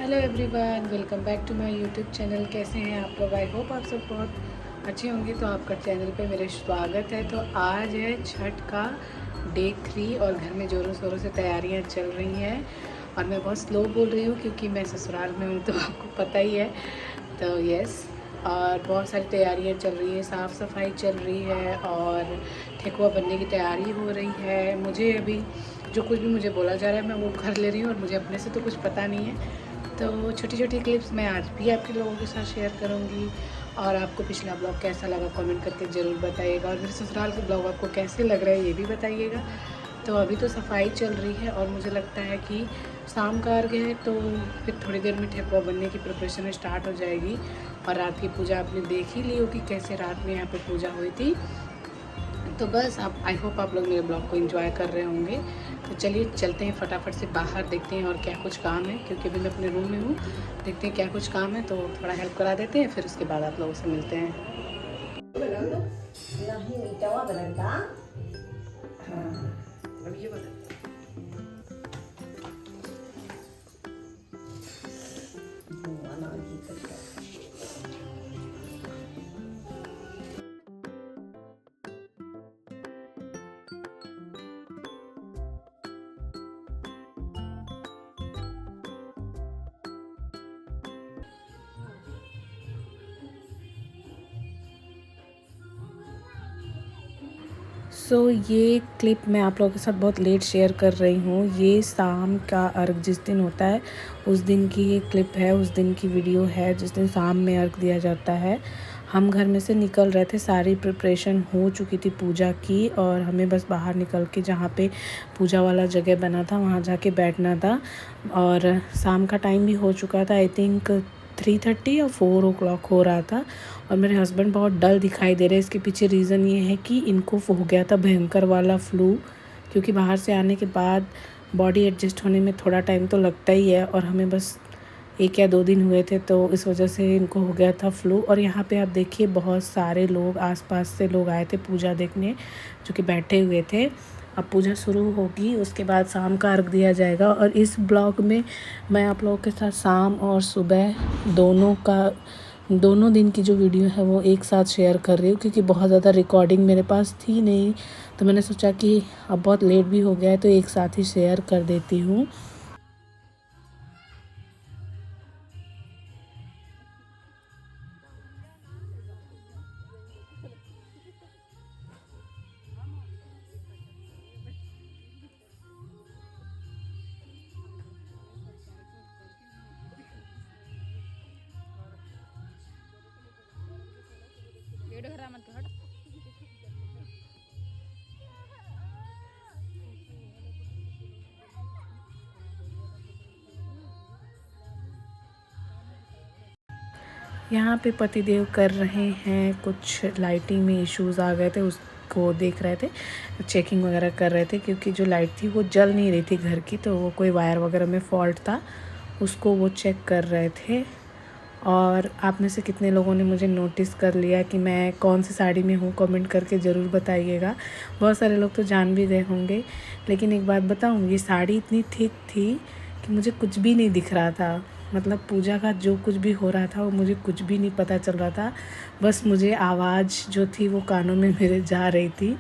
Hello everyone, welcome back to my YouTube channel. कैसे हैं आप लोग? आई होप आप सब बहुत अच्छे होंगे। तो आपका चैनल पे मेरे स्वागत है। तो आज है छठ का डे 3 और घर में ज़ोरों शोरों से तैयारियां चल रही हैं। और मैं बहुत स्लो बोल रही हूँ क्योंकि मैं ससुराल में हूँ, तो आपको पता ही है। तो यस, और बहुत सारी तैयारियां चल रही हैं, साफ़ सफाई चल रही है और ठेकुआ बनने की तैयारी हो रही है। मुझे अभी जो कुछ भी मुझे बोला जा रहा है मैं वो कर ले रही हूँ और मुझे अपने से तो कुछ पता नहीं है। तो छोटी छोटी क्लिप्स मैं आज भी आपके लोगों के साथ शेयर करूँगी। और आपको पिछला ब्लॉग कैसा लगा कमेंट करके ज़रूर बताइएगा। और मेरे ससुराल के ब्लॉग आपको कैसे लग रहे हैं ये भी बताइएगा। तो अभी तो सफाई चल रही है और मुझे लगता है कि शाम का अर्घ है, तो फिर थोड़ी देर में ठेकुआ बनने की प्रिपरेशन स्टार्ट हो जाएगी। और रात की पूजा आपने देख ही ली होगी कैसे रात में यहाँ पे पूजा हुई थी। तो बस आप, आई होप आप लोग मेरे ब्लॉग को एंजॉय कर रहे होंगे। तो चलिए चलते हैं फटाफट से बाहर, देखते हैं और क्या कुछ काम है, क्योंकि अभी मैं अपने रूम में हूँ। देखते हैं क्या कुछ काम है, तो थोड़ा हेल्प करा देते हैं, फिर उसके बाद आप लोगों से मिलते हैं। हाँ, अब ये बता। ये क्लिप मैं आप लोगों के साथ बहुत लेट शेयर कर रही हूँ। ये शाम का अर्घ जिस दिन होता है उस दिन की ये क्लिप है, उस दिन की वीडियो है जिस दिन शाम में अर्घ दिया जाता है। हम घर में से निकल रहे थे, सारी प्रिपरेशन हो चुकी थी पूजा की, और हमें बस बाहर निकल के जहाँ पे पूजा वाला जगह बना था वहाँ जाके बैठना था। और शाम का टाइम भी हो चुका था, आई थिंक 3:30 या 4 o'clock हो रहा था। और मेरे हस्बैंड बहुत डल दिखाई दे रहे हैं। इसके पीछे रीज़न ये है कि इनको हो गया था भयंकर वाला फ्लू, क्योंकि बाहर से आने के बाद बॉडी एडजस्ट होने में थोड़ा टाइम तो लगता ही है, और हमें बस 1 या 2 दिन हुए थे, तो इस वजह से इनको हो गया था फ्लू। और यहाँ पे आप देखिए बहुत सारे लोग, आसपास से लोग आए थे पूजा देखने, जो कि बैठे हुए थे। अब पूजा शुरू होगी, उसके बाद शाम का अर्घ दिया जाएगा। और इस ब्लॉग में मैं आप लोगों के साथ शाम और सुबह दोनों दिन की जो वीडियो है वो एक साथ शेयर कर रही हूँ, क्योंकि बहुत ज़्यादा रिकॉर्डिंग मेरे पास थी नहीं। तो मैंने सोचा कि अब बहुत लेट भी हो गया है तो एक साथ ही शेयर कर देती हूँ। यहाँ पे पतिदेव कर रहे हैं कुछ, लाइटिंग में इश्यूज़ आ गए थे, उसको देख रहे थे, चेकिंग वगैरह कर रहे थे, क्योंकि जो लाइट थी वो जल नहीं रही थी घर की, तो वो कोई वायर वगैरह में फ़ॉल्ट था, उसको वो चेक कर रहे थे। और आप में से कितने लोगों ने मुझे नोटिस कर लिया कि मैं कौन सी साड़ी में हूँ, कमेंट करके ज़रूर बताइएगा। बहुत सारे लोग तो जान भी गए होंगे। लेकिन एक बात बताऊँ, ये साड़ी इतनी थिक थी कि मुझे कुछ भी नहीं दिख रहा था। मतलब पूजा का जो कुछ भी हो रहा था वो मुझे कुछ भी नहीं पता चल रहा था। बस मुझे आवाज़ जो थी वो कानों में मेरे जा रही थी।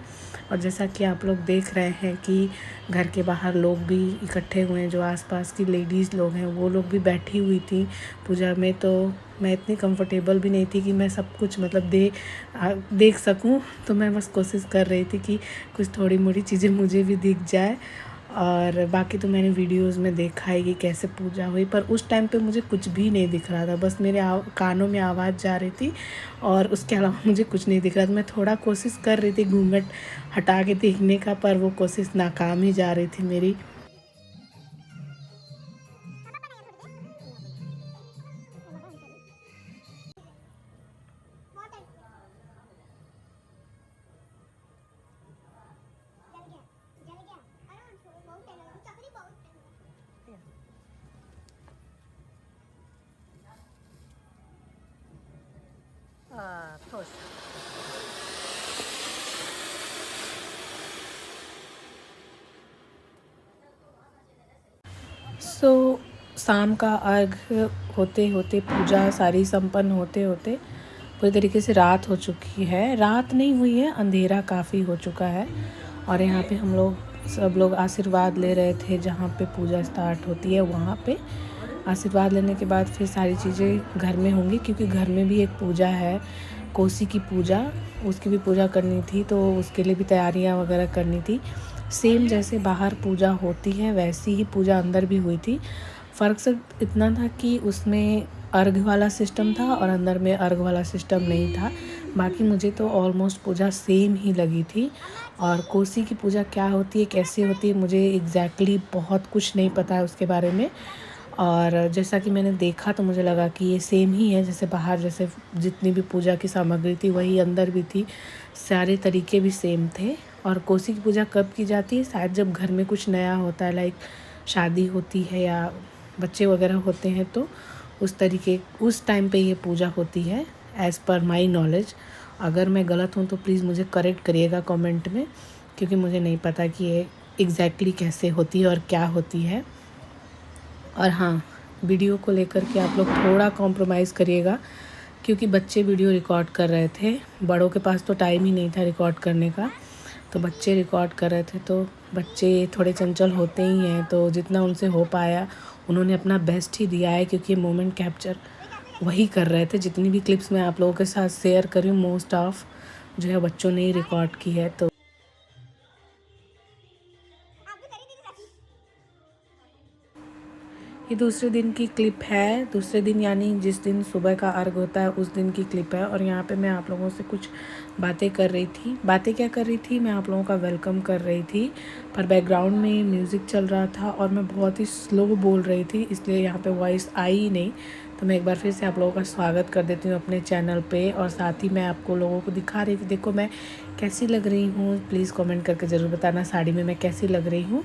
और जैसा कि आप लोग देख रहे हैं कि घर के बाहर लोग भी इकट्ठे हुए हैं, जो आसपास की लेडीज़ लोग हैं वो लोग भी बैठी हुई थी पूजा में। तो मैं इतनी कंफर्टेबल भी नहीं थी कि मैं सब कुछ मतलब देख सकूं। तो मैं बस कोशिश कर रही थी कि कुछ थोड़ी मोड़ी चीज़ें मुझे भी दिख जाए। और बाकी तो मैंने वीडियोस में देखा है कि कैसे पूजा हुई, पर उस टाइम पे मुझे कुछ भी नहीं दिख रहा था। बस मेरे कानों में आवाज़ जा रही थी और उसके अलावा मुझे कुछ नहीं दिख रहा था। मैं थोड़ा कोशिश कर रही थी घूंघट हटा के देखने का, पर वो कोशिश नाकाम ही जा रही थी मेरी। खुश। शाम का अर्घ होते होते, पूजा सारी संपन्न होते होते पूरी तरीके से रात हो चुकी है। रात नहीं हुई है, अंधेरा काफ़ी हो चुका है। और यहाँ पे हम लोग सब लोग आशीर्वाद ले रहे थे। जहाँ पे पूजा स्टार्ट होती है वहाँ पे आशीर्वाद लेने के बाद फिर सारी चीज़ें घर में होंगी, क्योंकि घर में भी एक पूजा है, कोसी की पूजा, उसकी भी पूजा करनी थी, तो उसके लिए भी तैयारियां वगैरह करनी थी। सेम जैसे बाहर पूजा होती है वैसी ही पूजा अंदर भी हुई थी। फ़र्क सिर्फ इतना था कि उसमें अर्घ वाला सिस्टम था और अंदर में अर्घ वाला सिस्टम नहीं था। बाकी मुझे तो ऑलमोस्ट पूजा सेम ही लगी थी। और कोसी की पूजा क्या होती है, कैसे होती है, मुझे एग्जैक्टली बहुत कुछ नहीं पता है उसके बारे में। और जैसा कि मैंने देखा तो मुझे लगा कि ये सेम ही है, जैसे बाहर जैसे जितनी भी पूजा की सामग्री थी वही अंदर भी थी, सारे तरीके भी सेम थे। और कोसी की पूजा कब की जाती है, शायद जब घर में कुछ नया होता है, लाइक शादी होती है या बच्चे वगैरह होते हैं, तो उस टाइम पे ये पूजा होती है, एज़ पर माई नॉलेज। अगर मैं गलत हूँ तो प्लीज़ मुझे करेक्ट करिएगा कमेंट में, क्योंकि मुझे नहीं पता कि ये एग्जैक्टली कैसे होती है और क्या होती है। और हाँ, वीडियो को लेकर के आप लोग थोड़ा कॉम्प्रोमाइज़ करिएगा, क्योंकि बच्चे वीडियो रिकॉर्ड कर रहे थे, बड़ों के पास तो टाइम ही नहीं था रिकॉर्ड करने का, तो बच्चे रिकॉर्ड कर रहे थे। तो बच्चे थोड़े चंचल होते ही हैं, तो जितना उनसे हो पाया उन्होंने अपना बेस्ट ही दिया है, क्योंकि मोमेंट कैप्चर वही कर रहे थे। जितनी भी क्लिप्स मैं आप लोगों के साथ शेयर करी हूँ, मोस्ट ऑफ जो है बच्चों ने ही रिकॉर्ड की है। तो ये दूसरे दिन की क्लिप है, दूसरे दिन यानी जिस दिन सुबह का अर्घ होता है उस दिन की क्लिप है। और यहाँ पे मैं आप लोगों से कुछ बातें कर रही थी। बातें क्या कर रही थी, मैं आप लोगों का वेलकम कर रही थी, पर बैकग्राउंड में म्यूज़िक चल रहा था और मैं बहुत ही स्लो बोल रही थी, इसलिए यहाँ पे वॉइस आई ही नहीं। तो मैं एक बार फिर से आप लोगों का स्वागत कर देती हूँ अपने चैनल पे। और साथ ही मैं आपको लोगों को दिखा रही थी, देखो मैं कैसी लग रही हूँ, प्लीज़ कमेंट करके ज़रूर बताना साड़ी में मैं कैसी लग रही हूँ।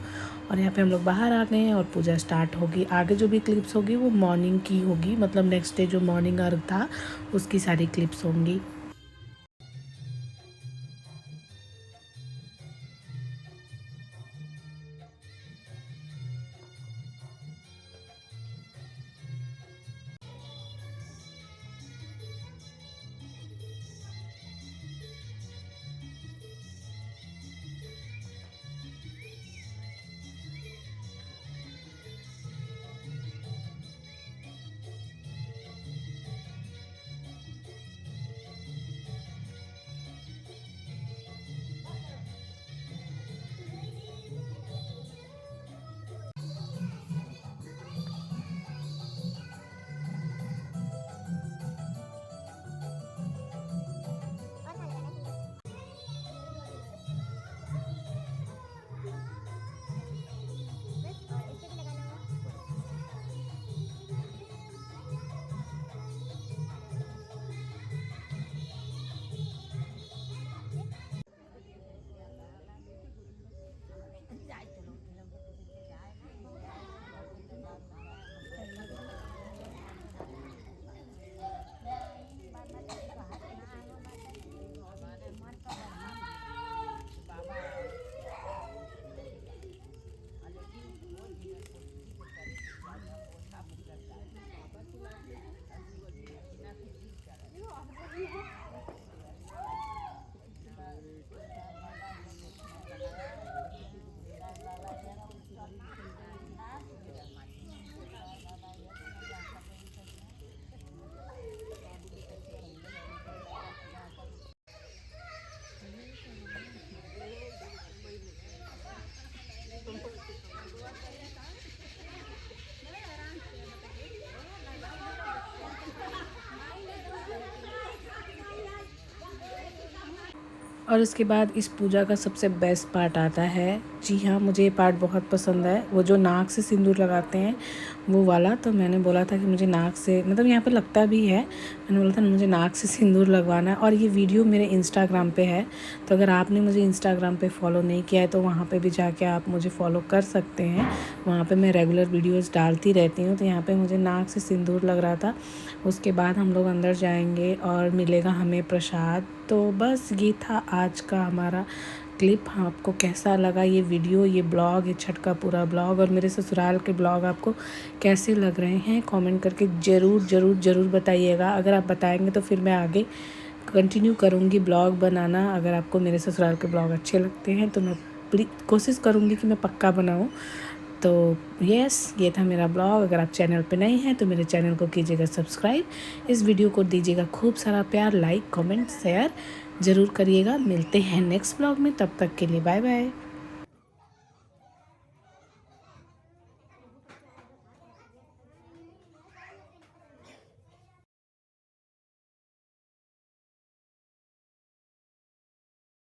और यहाँ पे हम लोग बाहर आ गए हैं और पूजा स्टार्ट होगी। आगे जो भी क्लिप्स होगी वो मॉर्निंग की होगी, मतलब नेक्स्ट डे जो मॉर्निंग अर्घ था उसकी सारी क्लिप्स होंगी। और उसके बाद इस पूजा का सबसे बेस्ट पार्ट आता है। जी हाँ, मुझे ये पार्ट बहुत पसंद है, वो जो नाक से सिंदूर लगाते हैं वो वाला। तो मैंने बोला था कि मुझे नाक से, मतलब यहाँ पे लगता भी है, मैंने बोला था मुझे नाक से सिंदूर लगवाना है। और ये वीडियो मेरे इंस्टाग्राम पे है, तो अगर आपने मुझे इंस्टाग्राम पे फॉलो नहीं किया है तो वहाँ पे भी जाके आप मुझे फॉलो कर सकते हैं। वहाँ पे मैं रेगुलर वीडियोस डालती रहती हूँ। तो यहाँ पे मुझे नाक से सिंदूर लग रहा था। उसके बाद हम लोग अंदर जाएंगे और मिलेगा हमें प्रसाद। तो बस ये था आज का हमारा क्लिप आपको कैसा लगा, ये वीडियो, ये ब्लॉग, ये छठ का पूरा ब्लॉग और मेरे ससुराल के ब्लॉग आपको कैसे लग रहे हैं कमेंट करके ज़रूर ज़रूर ज़रूर बताइएगा। अगर आप बताएंगे तो फिर मैं आगे कंटिन्यू करूँगी ब्लॉग बनाना। अगर आपको मेरे ससुराल के ब्लॉग अच्छे लगते हैं तो मैं कोशिश करूँगी कि मैं पक्का बनाऊँ। तो यस, ये था मेरा ब्लॉग। अगर आप चैनल पे नए हैं तो मेरे चैनल को कीजिएगा सब्सक्राइब, इस वीडियो को दीजिएगा खूब सारा प्यार, लाइक कमेंट शेयर ज़रूर करिएगा। मिलते हैं नेक्स्ट ब्लॉग में, तब तक के लिए बाय बाय।